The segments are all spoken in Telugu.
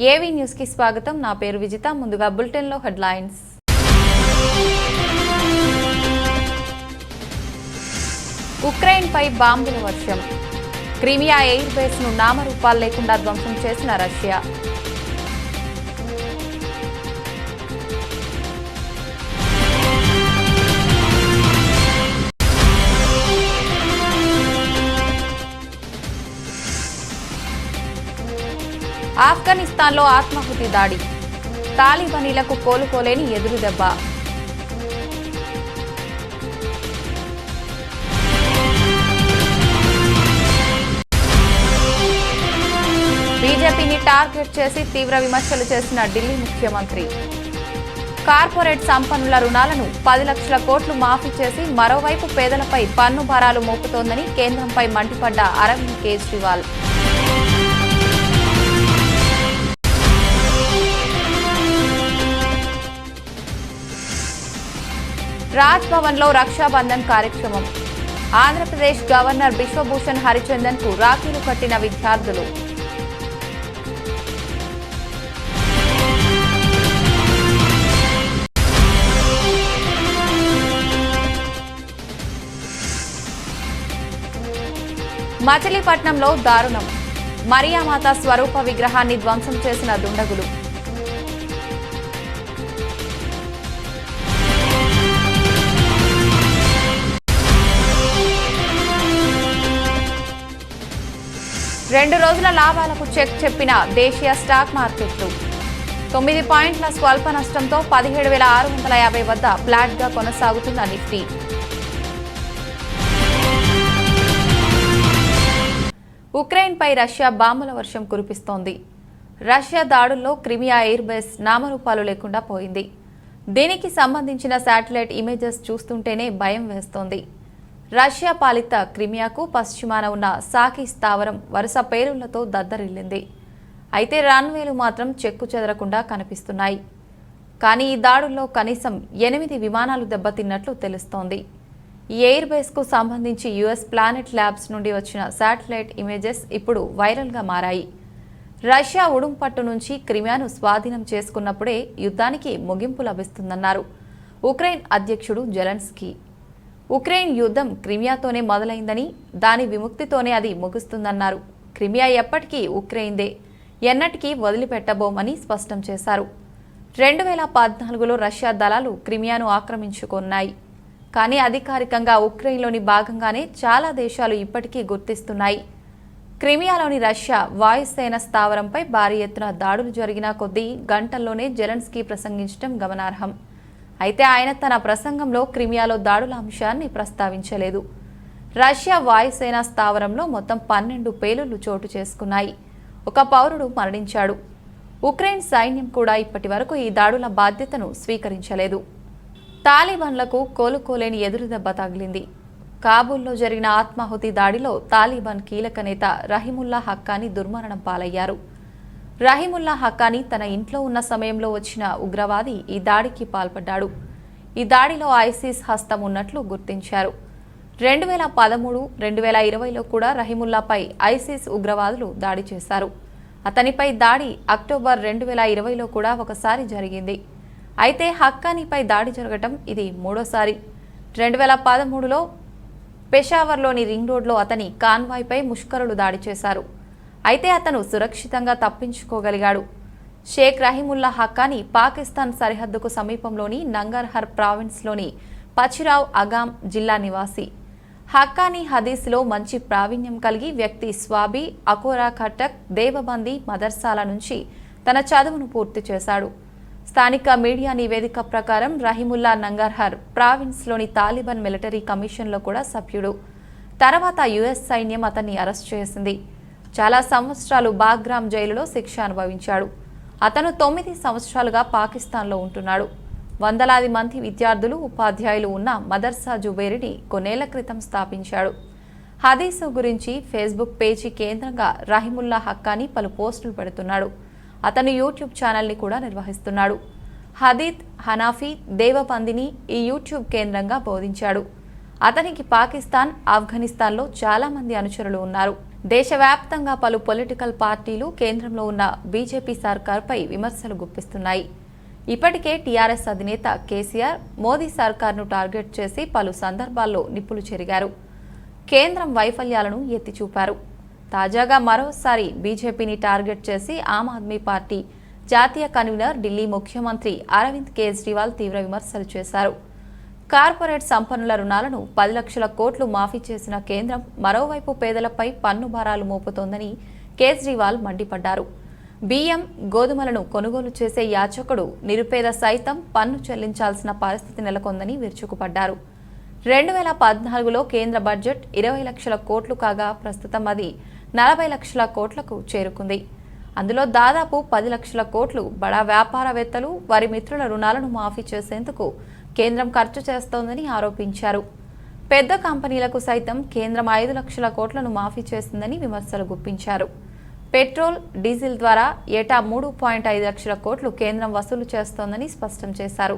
ఏవీ న్యూస్ కి స్వాగతం. నా పేరు విజిత. ముందుగా బులెటిన్ లో హెడ్లైన్స్. ఉక్రెయిన్ పై బాంబుల వర్షం. క్రిమియా ఎయిర్ బేస్ ను నామరూపాలు లేకుండా ధ్వంసం చేసిన రష్యా. ఆఫ్ఘనిస్తాన్లో ఆత్మాహుతి దాడి. తాలిబానీలకు కోలుకోలేని ఎదురుదెబ్బ. బీజేపీని టార్గెట్ చేసి తీవ్ర విమర్శలు చేసిన ఢిల్లీ ముఖ్యమంత్రి. కార్పొరేట్ సంపన్నుల రుణాలను 10 లక్షల కోట్లు మాఫీ చేసి మరోవైపు పేదలపై పన్ను భారాలు మోపుతోందని కేంద్రంపై మండిపడ్డ అరవింద్ కేజ్రీవాల్. రాజ్ భవన్ లో రక్షాబంధన్ కార్యక్రమం. ఆంధ్రప్రదేశ్ గవర్నర్ బిశ్వభూషణ్ హరిచందన్ కు రాఖీలు కట్టిన విద్యార్థులు. మచిలీపట్నంలో దారుణం. మరియామాత స్వరూప విగ్రహాన్ని ధ్వంసం చేసిన దుండగులు. రెండు రోజుల లాభాలకు చెక్ చెప్పిన దేశీయ స్టాక్ మార్కెట్లు. 9 పాయింట్ల స్వల్ప నష్టంతో 17,650 వద్ద ఫ్లాట్ గా కొనసాగుతున్న నిఫ్టీ. ఉక్రెయిన్ పై రష్యా బాంబుల వర్షం కురిపిస్తోంది. రష్యా దాడుల్లో క్రిమియా ఎయిర్ బేస్ నామరూపాలు లేకుండా పోయింది. దీనికి సంబంధించిన శాటిలైట్ ఇమేజెస్ చూస్తుంటేనే భయం వేస్తోంది. రష్యా పాలిత క్రిమియాకు పశ్చిమాన ఉన్న సాకి స్థావరం వరుస పేలుళ్లతో దద్దరిల్లింది. అయితే రన్వేలు మాత్రం చెక్కు చెదరకుండా కనిపిస్తున్నాయి. కానీ ఈ దాడుల్లో కనీసం 8 విమానాలు దెబ్బతిన్నట్లు తెలుస్తోంది. ఈ ఎయిర్ బేస్కు సంబంధించి యుఎస్ ప్లానెట్ ల్యాబ్స్ నుండి వచ్చిన శాటిలైట్ ఇమేజెస్ ఇప్పుడు వైరల్గా మారాయి. రష్యా ఉడుంపట్టు నుంచి క్రిమియాను స్వాధీనం చేసుకున్నప్పుడే యుద్ధానికి ముగింపు లభిస్తుందన్నారు ఉక్రెయిన్ అధ్యక్షుడు జెలెన్స్కీ. ఉక్రెయిన్ యుద్ధం క్రిమియాతోనే మొదలైందని, దాని విముక్తితోనే అది ముగుస్తుందన్నారు. క్రిమియా ఎప్పటికీ ఉక్రెయిన్దే, ఎన్నటికీ వదిలిపెట్టబోమని స్పష్టం చేశారు. 2014లో రష్యా దళాలు క్రిమియాను ఆక్రమించుకున్నాయి. కానీ అధికారికంగా ఉక్రెయిన్లోని భాగంగానే చాలా దేశాలు ఇప్పటికీ గుర్తిస్తున్నాయి. క్రిమియాలోని రష్యా వాయుసేన స్థావరంపై భారీ ఎత్తున దాడులు జరిగిన కొద్దీ గంటల్లోనే జెలెన్స్కీ ప్రసంగించడం గమనార్హం. అయితే ఆయన తన ప్రసంగంలో క్రిమియాలో దాడుల అంశాన్ని ప్రస్తావించలేదు. రష్యా వాయుసేన స్థావరంలో మొత్తం 12 పేలుళ్లు చోటు చేసుకున్నాయి. ఒక పౌరుడు మరణించాడు. ఉక్రెయిన్ సైన్యం కూడా ఇప్పటి వరకు ఈ దాడుల బాధ్యతను స్వీకరించలేదు. తాలిబాన్లకు కోలుకోలేని ఎదురుదెబ్బ తగిలింది. కాబూల్లో జరిగిన ఆత్మాహుతి దాడిలో తాలిబాన్ కీలక నేత రహీముల్లా హక్కానీ దుర్మరణం పాలయ్యారు. రహీముల్లా హక్కానీ తన ఇంట్లో ఉన్న సమయంలో వచ్చిన ఉగ్రవాది ఈ దాడికి పాల్పడ్డాడు. ఈ దాడిలో ఐసిస్ హస్తం ఉన్నట్లు గుర్తించారు. 2013, 2020లో కూడా రహీముల్లాపై ఐసిస్ ఉగ్రవాదులు దాడి చేశారు. అతనిపై దాడి అక్టోబర్ 2020లో కూడా ఒకసారి జరిగింది. అయితే హక్కానీపై దాడి జరగటం ఇది మూడోసారి. 2013లో పెషావర్లోని రింగ్ రోడ్లో అతని కాన్వాయ్పై ముష్కరులు దాడి చేశారు. అయితే అతను సురక్షితంగా తప్పించుకోగలిగాడు. షేక్ రహీముల్లా హక్కానీ పాకిస్తాన్ సరిహద్దుకు సమీపంలోని నంగర్హర్ ప్రావిన్స్లోని పచిరావ్ అగామ్ జిల్లా నివాసి. హక్కానీ హదీస్లో మంచి ప్రావీణ్యం కలిగి వ్యక్తి స్వాబీ, అకోరా ఖటక్, దేవబందీ మదర్సాల నుంచి తన చదువును పూర్తి చేశాడు. స్థానిక మీడియా నివేదిక ప్రకారం రహీముల్లా నంగర్హర్ ప్రావిన్స్లోని తాలిబాన్ మిలిటరీ కమిషన్లో కూడా సభ్యుడు. తర్వాత యుఎస్ సైన్యం అతన్ని అరెస్ట్ చేసింది. చాలా సంవత్సరాలు బాగ్రామ్ జైలులో శిక్ష అనుభవించాడు. అతను 9 సంవత్సరాలుగా పాకిస్తాన్లో ఉంటున్నాడు. వందలాది మంది విద్యార్థులు, ఉపాధ్యాయులు ఉన్న మదర్సా జుబేరిని కొన్నేళ్ల క్రితం స్థాపించాడు. హదీసు గురించి ఫేస్బుక్ పేజీ కేంద్రంగా రహీముల్లా హక్కానీ పలు పోస్టులు పెడుతున్నాడు. అతను యూట్యూబ్ ఛానల్ని కూడా నిర్వహిస్తున్నాడు. హదీత్, హనాఫీ, దేవబందిని ఈ యూట్యూబ్ కేంద్రంగా బోధించాడు. అతనికి పాకిస్తాన్, ఆఫ్ఘనిస్తాన్లో చాలా మంది అనుచరులు ఉన్నారు. దేశవ్యాప్తంగా పలు పొలిటికల్ పార్టీలు కేంద్రంలో ఉన్న బీజేపీ సర్కార్పై విమర్శలు గుప్పిస్తున్నాయి. ఇప్పటికే టీఆర్ఎస్ అధినేత కేసీఆర్ మోదీ సర్కార్ను టార్గెట్ చేసి పలు సందర్భాల్లో నిప్పులు చెరిగారు. కేంద్రం వైఫల్యాలను ఎత్తిచూపారు. తాజాగా మరోసారి బీజేపీని టార్గెట్ చేసి ఆమ్ ఆద్మీ పార్టీ జాతీయ కన్వీనర్ ఢిల్లీ ముఖ్యమంత్రి అరవింద్ కేజ్రీవాల్ తీవ్ర విమర్శలు చేశారు. కార్పొరేట్ సంపన్నుల రుణాలను 10 లక్షల కోట్లు మాఫీ చేసిన కేంద్రం మరోవైపు పేదలపై పన్ను భారాలు మోపుతోందని కేజ్రీవాల్ మండిపడ్డారు. బియ్యం, గోధుమలను కొనుగోలు చేసే యాచకుడు నిరుపేద సైతం పన్ను చెల్లించాల్సిన పరిస్థితి నెలకొందని విరుచుకుపడ్డారు. 2014లో కేంద్ర బడ్జెట్ 20 లక్షల కోట్లు కాగా ప్రస్తుతం అది 40 లక్షల కోట్లకు చేరుకుంది. అందులో దాదాపు 10 లక్షల కోట్లు బడా వ్యాపారవేత్తలు, వారి మిత్రుల రుణాలను మాఫీ చేసేందుకు కేంద్రం ఖర్చు చేస్తోందని ఆరోపించారు. పెద్ద కంపెనీలకు సైతం కేంద్రం 5 లక్షల కోట్లను మాఫీ చేసిందని విమర్శలు గుప్పించారు. పెట్రోల్, డీజిల్ ద్వారా ఏటా 3.5 లక్షల కోట్లు కేంద్రం వసూలు చేస్తోందని స్పష్టం చేశారు.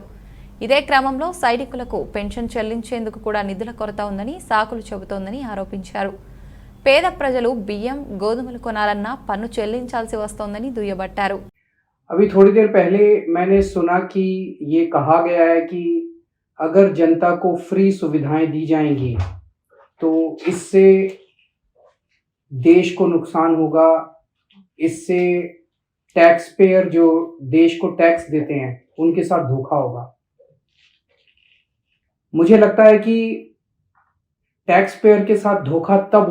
ఇదే క్రమంలో సైనికులకు పెన్షన్ చెల్లించేందుకు కూడా నిధుల కొరత ఉందని సాకులు చెబుతోందని ఆరోపించారు. పేద ప్రజలు బియ్యం, గోధుమలు కొనాలన్నా పన్ను చెల్లించాల్సి వస్తోందని దుయ్యబట్టారు. अभी थोड़ी देर पहले मैंने सुना कि ये कहा गया है कि अगर जनता को फ्री सुविधाएं दी जाएंगी तो इससे देश को नुकसान होगा, इससे टैक्स पेयर जो देश को टैक्स देते हैं उनके साथ धोखा होगा। मुझे लगता है कि टैक्स पेयर के साथ धोखा तब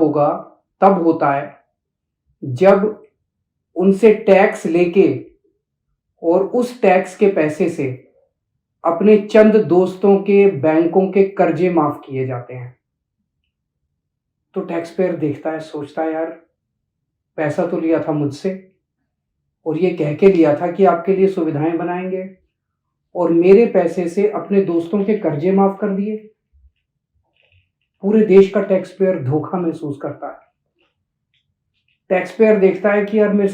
होता है जब उनसे टैक्स लेके और उस टैक्स के पैसे से अपने चंद दोस्तों के बैंकों के कर्जे माफ किए जाते हैं। तो टैक्स पेयर देखता है, सोचता है यार पैसा तो लिया था मुझसे और ये कह के लिया था कि आपके लिए सुविधाएं बनाएंगे और मेरे पैसे से अपने दोस्तों के कर्जे माफ कर दिए। पूरे देश का टैक्स पेयर धोखा महसूस करता है। टैक्स पेयर देखता है कि यार मेरे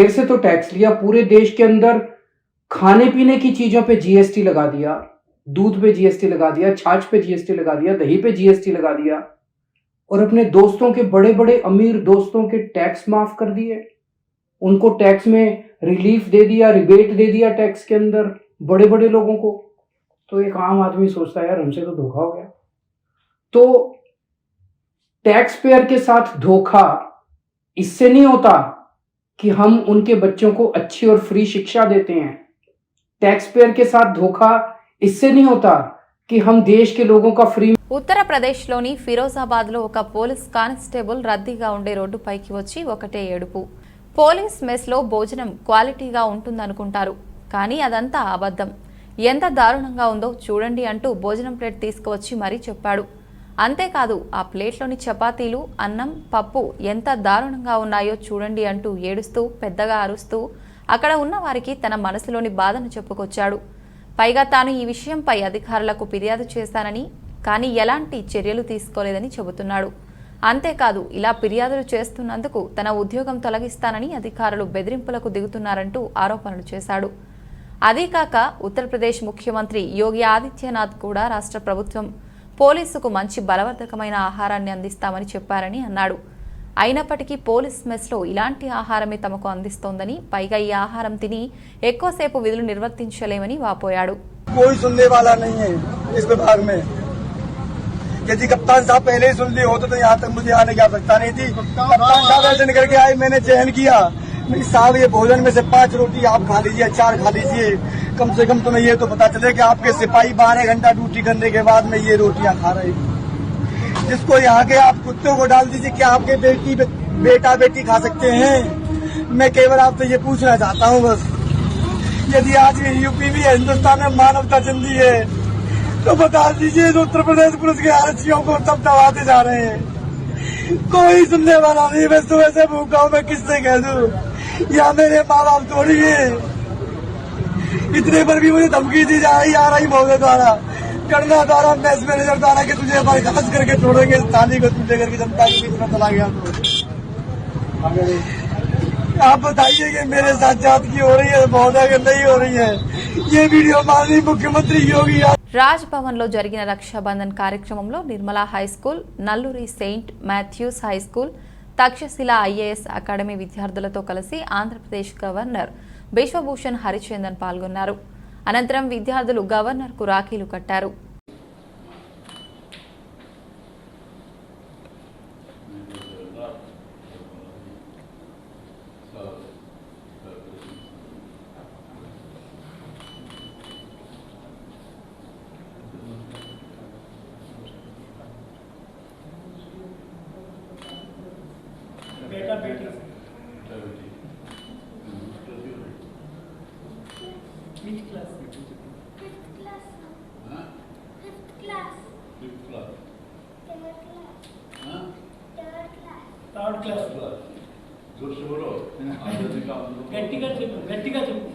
से तो टैक्स लिया, पूरे देश के अंदर खाने पीने की चीजों पे जीएसटी लगा दिया, दूध पे जीएसटी लगा दिया, छाछ पे जीएसटी लगा दिया, दही पे जीएसटी लगा दिया और अपने दोस्तों के बड़े बड़े अमीर दोस्तों के टैक्स माफ कर दिए, उनको टैक्स में रिलीफ दे दिया, रिबेट दे दिया टैक्स के अंदर बड़े बड़े लोगों को। तो एक आम आदमी सोचता है यार हमसे तो धोखा हो गया। तो टैक्स पेयर के साथ धोखा इससे नहीं होता कि हम उनके बच्चों को अच्छी और फ्री शिक्षा देते हैं। टैक्स पेयर के साथ धोखा इससे नहीं होता कि हम देश के लोगों का फ्री। ఉత్తరప్రదేశ్లోని ఫిరోజాబాద్లో ఒక పోలీస్ కానిస్టేబుల్ రద్దీగా ఉండే రోడ్డుపైకి వచ్చి ఒకటే ఏడుపు. పోలీస్ మెస్లో భోజనం క్వాలిటీగా ఉంటుందనుకుంటారు, కానీ అదంతా అబద్ధం. ఎంత దారుణంగా ఉందో చూడండి అంటూ భోజనం ప్లేట్ తీసుకువచ్చి మరీ చెప్పాడు. అంతేకాదు ఆ ప్లేట్లోని చపాతీలు, అన్నం, పప్పు ఎంత దారుణంగా ఉన్నాయో చూడండి అంటూ ఏడుస్తూ పెద్దగా అరుస్తూ అక్కడ ఉన్న వారికి తన మనసులోని బాధను చెప్పుకొచ్చాడు. పైగా తాను ఈ విషయంపై అధికారులకు ఫిర్యాదు చేశానని, కానీ ఎలాంటి చర్యలు తీసుకోలేదని చెబుతున్నాడు. అంతేకాదు ఇలా ఫిర్యాదులు చేస్తున్నందుకు తన ఉద్యోగం తొలగిస్తానని అధికారులు బెదిరింపులకు దిగుతున్నారంటూ ఆరోపణలు చేశాడు. అదీకాక ఉత్తరప్రదేశ్ ముఖ్యమంత్రి యోగి ఆదిత్యనాథ్ కూడా రాష్ట్ర ప్రభుత్వం పోలీసుకు మంచి బలవర్ధకమైన ఆహారాన్ని అందిస్తామని చెప్పారని అన్నాడు. అయినప్పటికీ పోలీస్ మెస్లో ఇలాంటి ఆహారమే తమకు అందిస్తోందని, పైగా ఈ ఆహారం తిని ఎక్కువసేపు విధులు నిర్వర్తించలేమని వాపోయాడు. यदि कप्तान साहब पहले ही सुन ली होते तो यहाँ तक मुझे आने की आवश्यकता नहीं थी। कप्तान साहब ऐसे निकल के आए, मैंने चयन किया, साहब ये भोजन में से 5 रोटी आप खा लीजिए, 4 खा लीजिए, कम से कम तुम्हें ये तो पता चले कि आपके सिपाही 12 घंटा ड्यूटी करने के बाद में ये रोटियां खा रहे हैं। जिसको यहाँ के आप कुत्तों को डाल दीजिए, क्या आपके बेटा बेटी खा सकते हैं? मैं केवल आपसे ये पूछना चाहता हूँ बस, यदि आज ये यूपी भी है, हिन्दुस्तान में मानवता जिंदी है, तो बता दीजिए उत्तर प्रदेश पुलिस के आरक्षियों को तब दबाते जा रहे हैं। कोई सुनने वाला नहीं। मैं सुबह से भूखा हूँ, मैं किससे कह दूँ? या मेरे माँ बाप थोड़ी है। इतने पर भी मुझे धमकी दी जा रही आ रही महोदय द्वारा, करना द्वारा, मैच मैनेजर द्वारा कि तुझे बर्खास्त करके छोड़ेंगे इस थाने को, तुझे करके जनता के बीच में चला गया। तो आप बताइए कि मेरे साथ जात की हो रही है महोदय की नहीं हो रही है? ये वीडियो माननीय मुख्यमंत्री योगी రాజ్ భవన్లో జరిగిన రక్షాబంధన్ కార్యక్రమంలో Nirmala high school, Nalluri Saint Matthew's high school, Takshashila IAS academy విద్యార్థులతో కలిసి ఆంధ్రప్రదేశ్ గవర్నర్ బిశ్వభూషణ్ హరిచందన్ పాల్గొన్నారు. అనంతరం విద్యార్థులు గవర్నర్కు రాఖీలు కట్టారు. बेटा बेटी which class? Fifth class. Fifth class. Fifth class. Third class. Huh? Third class. Third class. जोर से बोलो. गट्टिगा చెప్పు గట్టిగా చెప్పు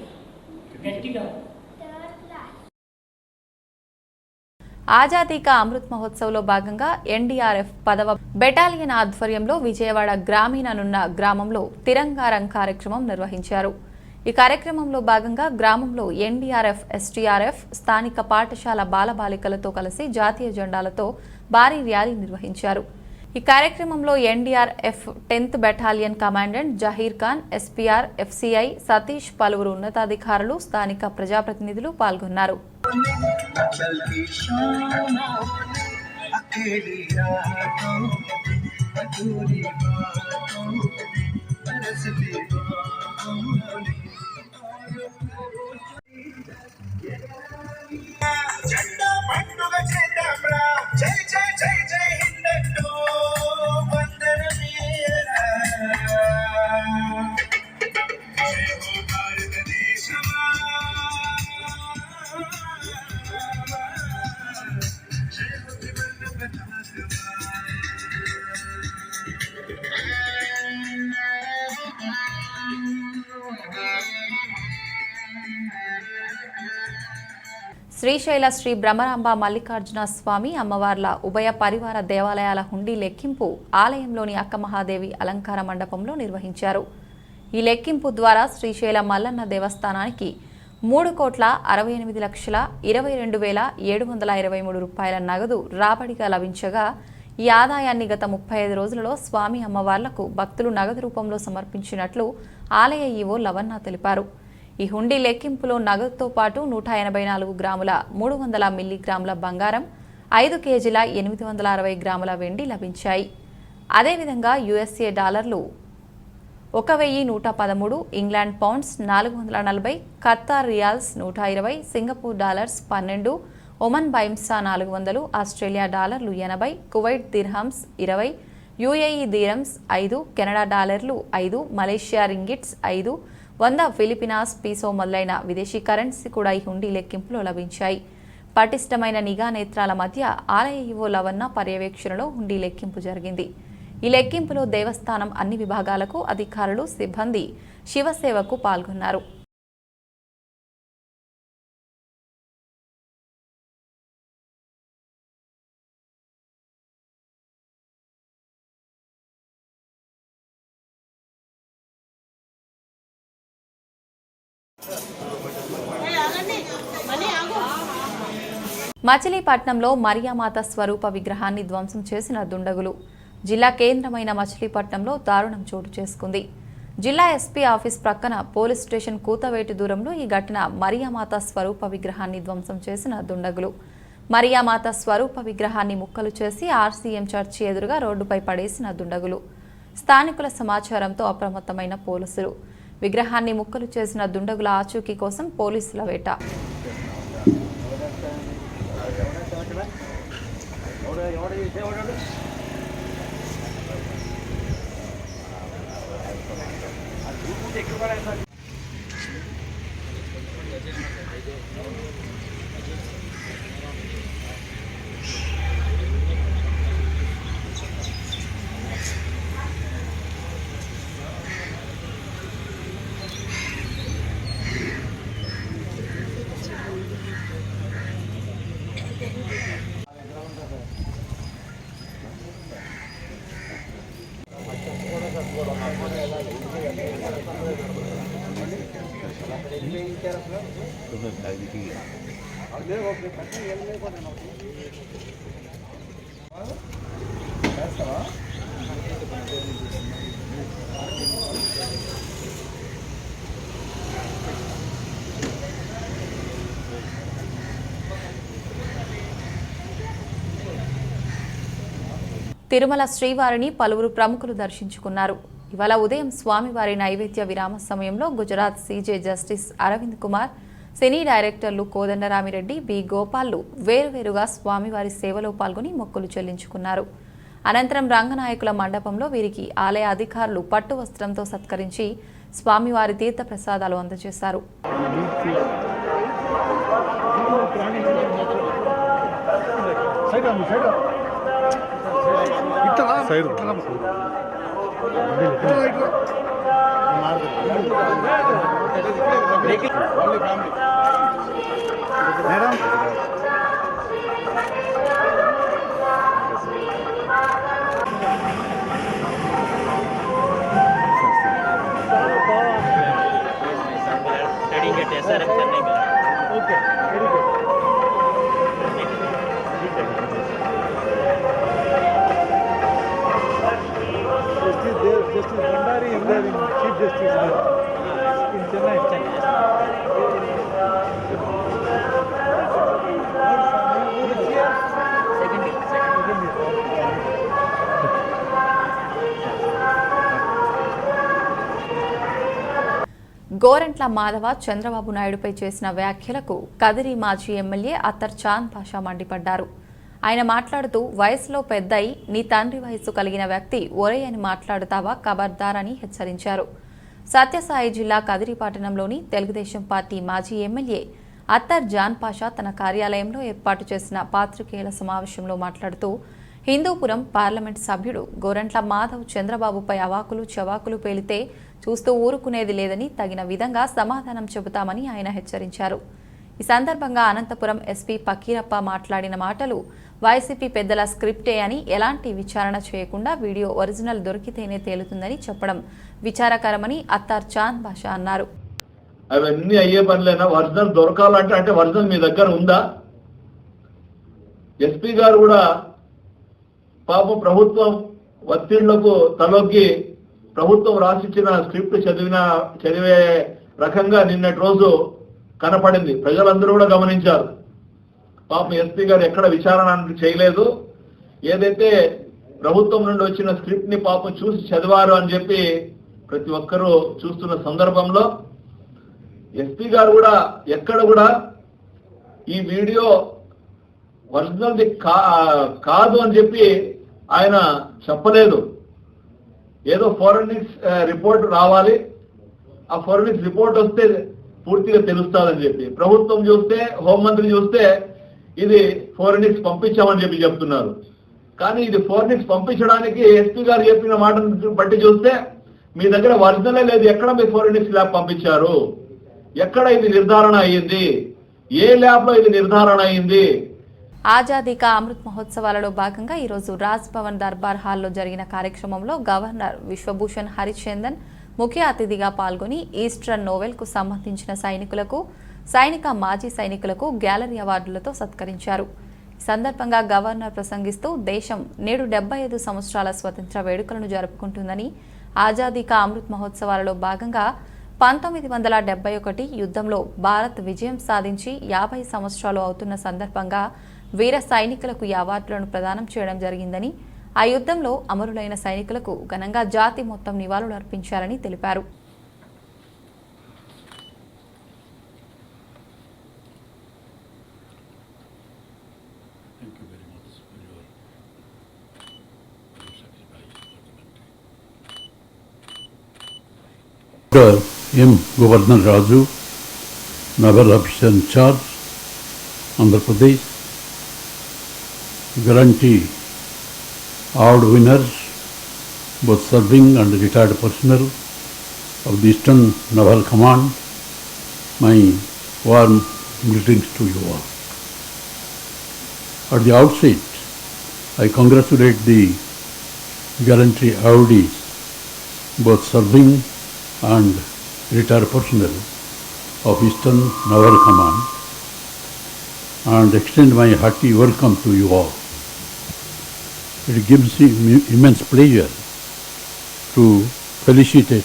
గట్టిగా Third class. ఆజాదీ కా అమృత్ మహోత్సవ్లో భాగంగా ఎన్డీఆర్ఎఫ్ 10వ బెటాలియన్ ఆధ్వర్యంలో విజయవాడ గ్రామీణనున్న గ్రామంలో తిరంగా రంగ్ కార్యక్రమం నిర్వహించారు. ఈ కార్యక్రమంలో భాగంగా గ్రామంలో ఎన్డీఆర్ఎఫ్, ఎస్టీఆర్ఎఫ్, స్థానిక పాఠశాల బాలబాలికలతో కలిసి జాతీయ జెండాలతో భారీ ర్యాలీ నిర్వహించారు. ఈ కార్యక్రమంలో NDRF 10th battalion commandant Zaheer Khan, SPR, FCI Satish, పలువురు ఉన్నతాధికారులు, స్థానిక ప్రజాప్రతినిధులు పాల్గొన్నారు. జెండా పండుగ చేద్దాంరా, జై జై జై జై హిందంటూ వందనమీయరా. జై హో భారతదేశమా, జై హో త్రివర్ణ పతాకమా. శ్రీశైల శ్రీ బ్రహ్మరాంబ మల్లికార్జున స్వామి అమ్మవార్ల ఉభయ పరివార దేవాలయాల హుండీ లెక్కింపు ఆలయంలోని అక్కమహాదేవి అలంకార మండపంలో నిర్వహించారు. ఈ లెక్కింపు ద్వారా శ్రీశైల మల్లన్న దేవస్థానానికి 3,68,22,723 రూపాయల నగదు రాబడిగా లభించగా, ఈ ఆదాయాన్ని గత 35 రోజులలో స్వామి అమ్మవార్లకు భక్తులు నగదు రూపంలో సమర్పించినట్లు ఆలయ ఈవో లవన్న తెలిపారు. ఈ హుండీ లెక్కింపులో నగదుతో పాటు 184 గ్రాముల 300 మిల్లీగ్రాముల బంగారం, 5 కేజీల 860 గ్రాముల వెండి లభించాయి. అదేవిధంగా యుఎస్ఏ డాలర్లు 1,113, England pounds 440, Qatar riyals 120, Singapore dollars 12, Oman బైమ్సా 400, ఆస్ట్రేలియా డాలర్లు 80, Kuwait dirhams 20, UAE dirhams 5, Canada డాలర్లు 5, మలేషియా రింగిట్స్ 5, 100 ఫిలిపినాస్ పీసో మొదలైన విదేశీ కరెన్సీ కూడా ఈ హుండీ లెక్కింపులో లభించాయి. పటిష్టమైన నిఘా నేత్రాల మధ్య ఆలయ ఈవో లవన్న పర్యవేక్షణలో హుండీ లెక్కింపు జరిగింది. ఈ లెక్కింపులో దేవస్థానం అన్ని విభాగాలకు అధికారులు, సిబ్బంది శివసేవకు పాల్గొన్నారు. మచిలీపట్నంలో మరియామాత స్వరూప విగ్రహాన్ని ధ్వంసం చేసిన దుండగులు. జిల్లా కేంద్రమైన మచిలీపట్నంలో దారుణం చోటు చేసుకుంది. జిల్లా ఎస్పీ ఆఫీస్ ప్రక్కన పోలీస్ స్టేషన్ కూతవేటు దూరంలో ఈ ఘటన. మరియామాత స్వరూప విగ్రహాన్ని ధ్వంసం చేసిన దుండగులు మరియామాత స్వరూప విగ్రహాన్ని ముక్కలు చేసి ఆర్సీఎం చర్చి ఎదురుగా రోడ్డుపై పడేసిన దుండగులు. స్థానికుల సమాచారంతో అప్రమత్తమైన పోలీసులు విగ్రహాన్ని ముక్కలు చేసిన దుండగుల ఆచూకీ కోసం పోలీసుల వేట. తిరుమల శ్రీవారిని పలువురు ప్రముఖులు దర్శించుకున్నారు. ఇవాళ ఉదయం స్వామివారి నైవేద్య విరామ సమయంలో గుజరాత్ సీజే జస్టిస్ అరవింద్ కుమార్, సినీ డైరెక్టర్లు కోదండరామిరెడ్డి, బి గోపాల్లు వేరువేరుగా స్వామివారి సేవలో పాల్గొని మొక్కులు చెల్లించుకున్నారు. అనంతరం రంగనాయకుల మండపంలో వీరికి ఆలయ అధికారులు పట్టు వస్త్రంతో సత్కరించి స్వామివారి తీర్థ ప్రసాదాలు అందజేశారు. Justice Bhandari is there in Chief Justice in Chennai. Gorantla Madhava Chandrababu నాయుడుపై చేసిన వ్యాఖ్యలకు కదిరి మాజీ ఎమ్మెల్యే అత్తర్ చాంద్ పాషా మండిపడ్డారు. ఆయన మాట్లాడుతూ వయసులో పెద్దయి నీ తండ్రి వయసు కలిగిన వ్యక్తి ఒరే అని మాట్లాడుతావా ఖబర్దార్ అని హెచ్చరించారు. సత్యసాయి జిల్లా కదిరి పట్టణంలోని తెలుగుదేశం పార్టీ మాజీ ఎమ్మెల్యే అత్తర్ జాన్ పాషా తన కార్యాలయంలో ఏర్పాటు చేసిన పాత్రికేయుల సమావేశంలో మాట్లాడుతూ హిందూపురం పార్లమెంట్ సభ్యుడు గోరంట్ల మాధవ్ చంద్రబాబుపై అవాకులు చవాకులు పేలితే చూస్తూ ఊరుకునేది లేదని తగిన విధంగా సమాధానం చెబుతామని ఆయన హెచ్చరించారు. ఈ సందర్భంగా అనంతపురం ఎస్పీ పకీరప్ప మాట్లాడిన మాటలు వైసీపీ పెద్దల స్క్రిప్టే అని, ఎలాంటి విచారణ చేయకుండా వీడియో ఒరిజినల్ దొరికితేనే తేలుతుందని చెప్పడం విచారకరమని అత్తార్ చాంద్ బాషా అన్నారు. అవన్నీ అయ్యే పనిలేనా? ఒరిజినల్ దొరకాలంటే అంటే ఒరిజినల్ మీ దగ్గర ఉందా? ఎస్పీ గారు కూడా పాపం ప్రభుత్వం ఒత్తిళ్లకు తలొగ్గి ప్రభుత్వం రాసిచ్చిన స్క్రిప్ట్ చదివే రకంగా నిన్నటి రోజు కనపడింది. ప్రజలందరూ కూడా గమనించారు. పాపం ఎస్పీ గారు ఎక్కడ విచారణ చేయలేదు. ఏదైతే ప్రభుత్వం నుండి వచ్చిన స్క్రిప్ట్ ని పాపం చూసి చదివారు అని చెప్పి ప్రతి ఒక్కరూ చూస్తున్న సందర్భంలో ఎస్పీ గారు కూడా ఎక్కడ కూడా ఈ వీడియో ఒరిజినల్ది కాదు అని చెప్పి ఆయన చెప్పలేదు. ఏదో ఫోరెన్సిక్ రిపోర్ట్ రావాలి, ఆ ఫోరెన్సిక్ రిపోర్ట్ వస్తే పూర్తిగా తెలుస్తుందని చెప్పి ప్రభుత్వం చూస్తే, హోంమంత్రి చూస్తే ఇది ఫోరెన్సిక్స్ పంపించామని చెప్పి చెప్తున్నారు. కానీ ఇది ఫోరెన్సిక్స్ పంపించడానికి ఎస్పీ గారు చెప్పిన మాటను బట్టి చూస్తే మీ దగ్గర ఒరిజినలే లేదు. ఎక్కడ మీ ఫోరెన్సిక్స్ ల్యాబ్ పంపించారు? ఎక్కడ ఇది నిర్ధారణ అయ్యింది? ఏ ల్యాబ్ లో ఇది నిర్ధారణ అయ్యింది? ఆజాదీ కా అమృత్ మహోత్సవాలలో భాగంగా ఈరోజు రాజ్ భవన్ దర్బార్ హాల్లో జరిగిన కార్యక్రమంలో గవర్నర్ విశ్వభూషణ్ హరిచందన్ ముఖ్య అతిథిగా పాల్గొని ఈస్టర్న్ నోవెల్కు సంబంధించిన సైనికులకు, సైనిక మాజీ సైనికులకు గ్యాలరీ అవార్డులతో సత్కరించారు. ఈ సందర్భంగా గవర్నర్ ప్రసంగిస్తూ దేశం నేడు 75 సంవత్సరాల స్వతంత్ర వేడుకలను జరుపుకుంటుందని, ఆజాదీ కా అమృత్ మహోత్సవాలలో భాగంగా 1971 యుద్ధంలో భారత్ విజయం సాధించి 50 సంవత్సరాలు అవుతున్న సందర్భంగా వీర సైనికులకు ఈ అవార్డులను ప్రదానం చేయడం జరిగిందని, ఆ యుద్ధంలో అమరులైన సైనికులకు ఘనంగా జాతి మొత్తం నివాళులు అర్పించారని తెలిపారు. M. Governor Raju, Naval Officer in Charge, Andhra Pradesh, guarantee award winners, both serving and retired personnel of the Eastern Naval Command, my warm greetings to you all. At the outset, I congratulate the gallantry awardees, both serving and retired personnel, of Eastern Naval Command and extend my hearty welcome to you all. It gives me immense pleasure to felicitate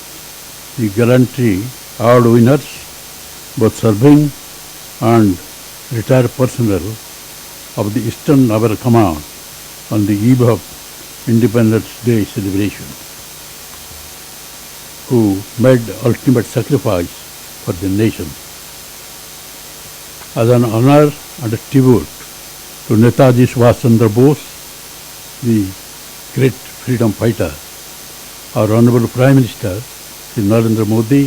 the gallantry award winners, both serving and retired personnel of the Eastern Naval Command on the eve of Independence Day celebration, who made ultimate sacrifice for the nation. As an honor and a tribute to Netaji Subhash Chandra Bose, the great freedom fighter, our Honorable Prime Minister Shri Narendra Modi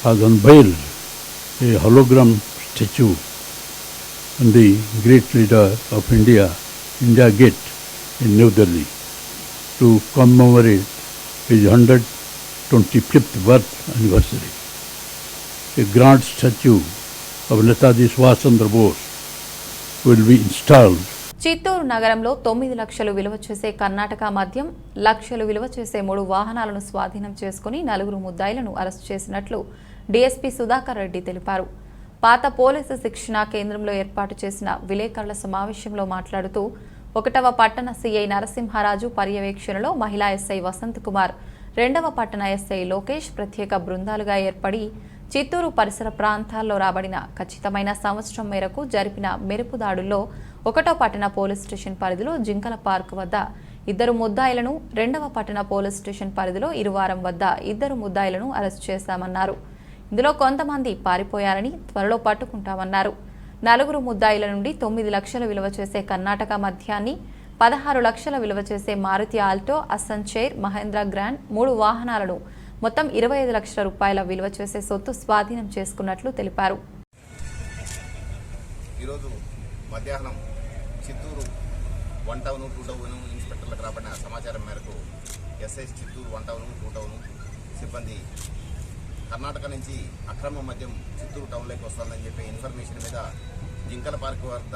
has unveiled a hologram statue on the great leader of India, India Gate in New Delhi, to commemorate his 125th birth anniversary. A grand statue of Netaji Subhash Chandra Bose will be installed. Chittoor నగరంలో 9 లక్షలు విలువ చేసే కర్ణాటక మద్యం, లక్షలు విలువ చేసే 3 వాహనాలను స్వాధీనం చేసుకుని 4 ముద్దాయిలను అరెస్టు చేసినట్లు డీఎస్పీ సుధాకర్ రెడ్డి తెలిపారు. పాత పోలీసు శిక్షణా కేంద్రంలో ఏర్పాటు చేసిన విలేకరుల సమావేశంలో మాట్లాడుతూ 1వ పట్టణ సీఐ నరసింహారాజు పర్యవేక్షణలో మహిళా ఎస్ఐ వసంత్ కుమార్, 2వ పట్టణ ఎస్ఐ లోకేష్ ప్రత్యేక బృందాలుగా ఏర్పడి చిత్తూరు పరిసర ప్రాంతాల్లో రాబడిన ఖచ్చితమైన సంవత్సరం మేరకు జరిపిన మెరుపు దాడుల్లో 1వ పట్టణ పోలీస్ స్టేషన్ పరిధిలో జింకల పార్క్ వద్ద 2 ముద్దాయిలను, 2వ పట్టణ పోలీస్ స్టేషన్ పరిధిలో ఇరువారం వద్ద 2 ముద్దాయిలను అరెస్టు చేశామన్నారు. ఇందులో కొంతమంది పారిపోయారని త్వరలో పట్టుకుంటామన్నారు. 4 ముద్దాయిల నుండి 9 లక్షల విలువ చేసే కర్ణాటక మద్యాన్ని, 16 లక్షల విలువ చేసే మారుతి ఆల్టో, అస్సన్ చైర్, మహేంద్ర గ్రాండ్ 3 వాహనాలను మొత్తం 25 లక్షల రూపాయల విలువ చేసే సొత్తు స్వాధీనం చేసుకున్నట్లు తెలిపారు. ఈరోజు మధ్యాహ్నం చిత్తూరు 1 టౌన్ 2 టౌన్ ఇన్స్పెక్టర్లకు రాబడిన సమాచారం మేరకు ఎస్ఐ చిత్తూరు 1 టౌన్ 2 టౌన్ సిబ్బంది కర్ణాటక నుంచి అక్రమ మద్యం చిత్తూరు టౌన్లోకి వస్తుందని చెప్పి ఇన్ఫర్మేషన్ మీద జింకల పార్క్ వద్ద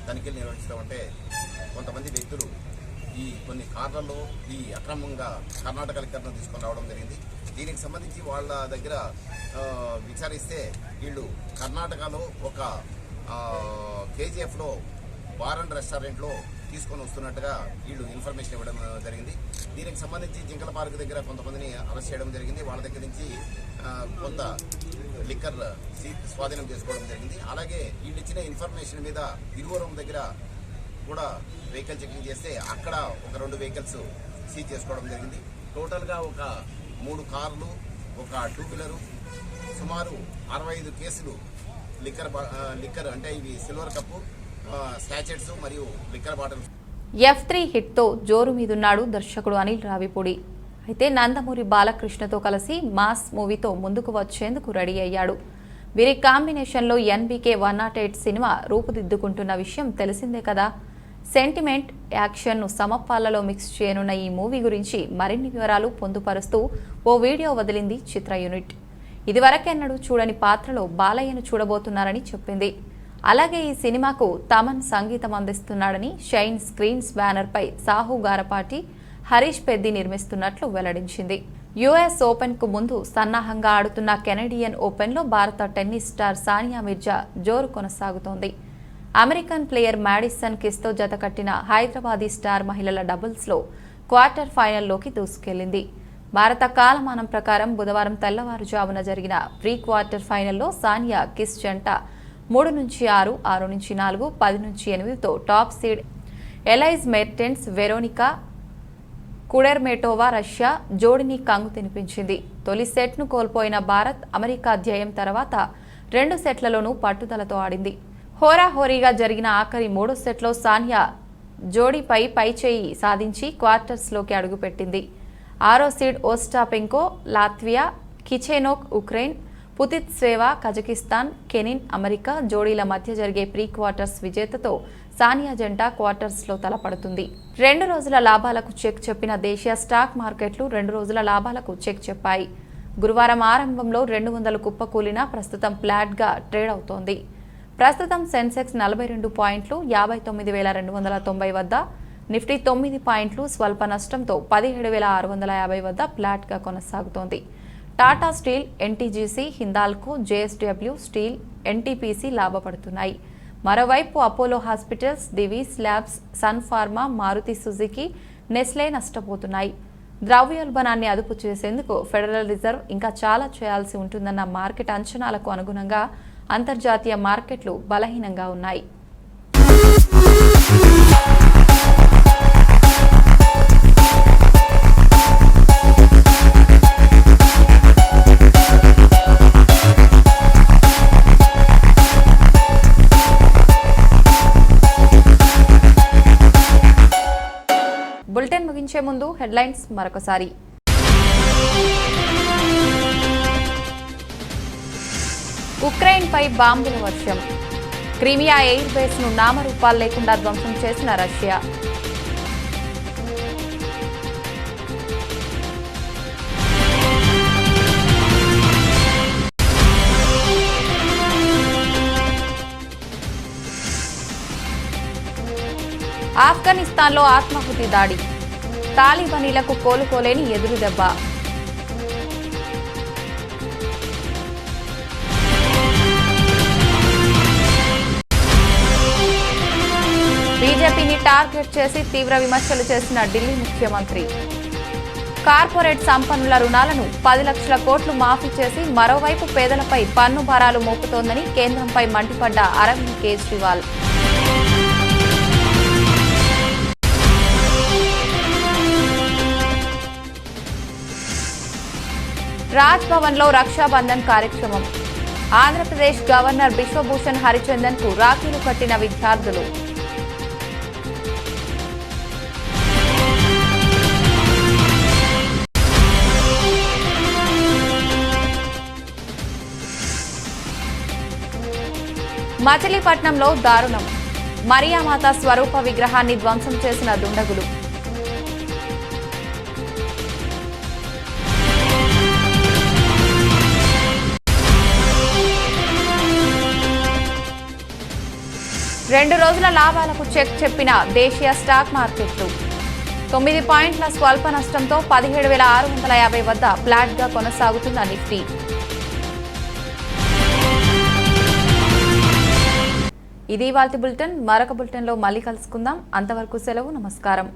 తనిఖీలు నిర్వహిస్తూ ఉంటే కొంతమంది వ్యక్తులు ఈ కొన్ని కార్లలో ఈ అక్రమంగా కర్ణాటక లిక్కర్ను తీసుకొని రావడం జరిగింది. దీనికి సంబంధించి వాళ్ళ దగ్గర విచారిస్తే వీళ్ళు కర్ణాటకలో ఒక కేజీఎఫ్లో బార్ అండ్ రెస్టారెంట్లో తీసుకొని వస్తున్నట్టుగా వీళ్ళు ఇన్ఫర్మేషన్ ఇవ్వడం జరిగింది. దీనికి సంబంధించి జింకల పార్క్ దగ్గర కొంతమందిని అరెస్ట్ చేయడం జరిగింది. వాళ్ళ దగ్గర నుంచి కొంత లిక్కర్ స్వాధీనం చేసుకోవడం జరిగింది. అలాగే వీళ్ళు ఇచ్చిన ఇన్ఫర్మేషన్ మీద ఇరువరం దగ్గర కూడా వెహికల్ చెకింగ్ చేస్తే అక్కడ ఒక 2 వెహికల్స్ సీజ్ చేసుకోవడం జరిగింది. టోటల్గా ఒక 3 కార్లు, ఒక 2 వీలరు, సుమారు 65 కేసులు లిక్కర్ అంటే ఇవి సిల్వర్ కప్పు, స్టాచెట్స్ మరియు లిక్కర్ బాటిల్స్. F3 హిట్తో జోరు మీదున్నాడు దర్శకుడు అనిల్ రావిపూడి. అయితే నందమూరి బాలకృష్ణతో కలిసి మాస్ మూవీతో ముందుకు వచ్చేందుకు రెడీ అయ్యాడు. వీరి కాంబినేషన్లో NBK 108 సినిమా రూపుదిద్దుకుంటున్న విషయం తెలిసిందే కదా. సెంటిమెంట్, యాక్షన్ను సమపాలలో మిక్స్ చేయనున్న ఈ మూవీ గురించి మరిన్ని వివరాలు పొందుపరుస్తూ ఓ వీడియో వదిలింది చిత్ర యూనిట్. ఇదివరకెన్నడూ చూడని పాత్రలో బాలయ్యను చూడబోతున్నారని చెప్పింది. అలాగే ఈ సినిమాకు తమన్ సంగీతం అందిస్తున్నాడని, షైన్ స్క్రీన్స్ బ్యానర్పై సాహు గారపాటి, హరీష్ పెద్ది నిర్మిస్తున్నట్లు వెల్లడించింది. US ఓపెన్కు ముందు సన్నాహంగా ఆడుతున్న కెనడియన్ ఓపెన్లో భారత టెన్నిస్ స్టార్ సానియా మిర్జా జోరు కొనసాగుతోంది. అమెరికన్ ప్లేయర్ మ్యాడిసన్ కిస్తో జతకట్టిన హైదరాబాదీ స్టార్ మహిళల డబుల్స్లో క్వార్టర్ ఫైనల్లోకి దూసుకెళ్లింది. భారత కాలమానం ప్రకారం బుధవారం తెల్లవారుజామున జరిగిన ప్రీ క్వార్టర్ ఫైనల్లో సానియా కిస్ జంట 3-6, 6-4, 10-8తో top seed Elise Mertens, Veronika Kudermetova Russia జోడిని కంగు తినిపించింది. తొలి సెట్ను కోల్పోయిన భారత్ అమెరికా ధ్యేయం తర్వాత 2 సెట్లలోనూ పట్టుదలతో ఆడింది. హోరాహోరీగా జరిగిన ఆఖరి 3 సెట్లో సానియా జోడీపై పైచేయి సాధించి క్వార్టర్స్లోకి అడుగుపెట్టింది. 6వ seed Ostapenko Latvia, Kichenok Ukraine, Putintseva Kazakhstan, Kenin America జోడీల మధ్య జరిగే ప్రీ క్వార్టర్స్ విజేతతో సానియా జంట క్వార్టర్స్లో తలపడుతుంది. 2 రోజుల లాభాలకు చెక్ చెప్పిన దేశీయ స్టాక్ మార్కెట్లు 2 రోజుల లాభాలకు చెక్ చెప్పాయి. గురువారం ఆరంభంలో 200 కుప్పకూలినా ప్రస్తుతం ఫ్లాట్గా ట్రేడ్ అవుతోంది. ప్రస్తుతం సెన్సెక్స్ 42 పాయింట్లు 59,290 వద్ద, నిఫ్టీ 9 పాయింట్లు స్వల్ప నష్టంతో 17,650 వద్ద ఫ్లాట్గా కొనసాగుతోంది. Tata steel, NTGC, Hindalco, JSW steel, NTPC లాభపడుతున్నాయి. మరోవైపు Apollo hospitals, Divi's labs, Sun Pharma, Maruti Suzuki, Nestle నష్టపోతున్నాయి. ద్రవ్యోల్బణాన్ని అదుపు చేసేందుకు ఫెడరల్ రిజర్వ్ ఇంకా చాలా చేయాల్సి ఉంటుందన్న మార్కెట్ అంచనాలకు అనుగుణంగా అంతర్జాతీయ మార్కెట్లు బలహీనంగా ఉన్నాయి. బులెటిన్ ముగించే ముందు హెడ్లైన్స్ మరొకసారి. ఉక్రెయిన్పై బాంబుల వర్షం. క్రిమియా ఎయిర్ బేస్ ను నామరూపాలు లేకుండా ధ్వంసం చేసిన రష్యా. ఆఫ్ఘనిస్తాన్లో ఆత్మాహుతి దాడి. తాలిబానీలకు కోలుకోలేని ఎదురు దెబ్బ. బీజేపీని టార్గెట్ చేసి తీవ్ర విమర్శలు చేసిన ఢిల్లీ ముఖ్యమంత్రి. కార్పొరేట్ సంపన్నుల రుణాలను 10 లక్షల కోట్లు మాఫీ చేసి మరోవైపు పేదలపై పన్ను భారాలు మోపుతోందని కేంద్రంపై మండిపడ్డ అరవింద్ కేజ్రీవాల్. రాజ్ భవన్ లో రక్షాబంధన్ కార్యక్రమం. ఆంధ్రప్రదేశ్ గవర్నర్ బిశ్వభూషణ్ హరిచందన్ కు రాఖీలు కట్టిన విద్యార్థులు. మచిలీపట్నంలో దారుణం. మరియామాత స్వరూప విగ్రహాన్ని ధ్వంసం చేసిన దుండగులు. రెండు రోజుల లాభాలకు చెక్ చెప్పిన దేశీయ స్టాక్ మార్కెట్లు. 9 పాయింట్ల స్వల్ప నష్టంతో 17,650 వద్ద ఫ్లాట్గా కొనసాగుతున్న నిఫ్టీ. ఇది ఇవాల్టి బులెటిన్. మరొక బులెటిన్లో మళ్ళీ కలుసుకుందాం. అంతవరకు సెలవు. నమస్కారం.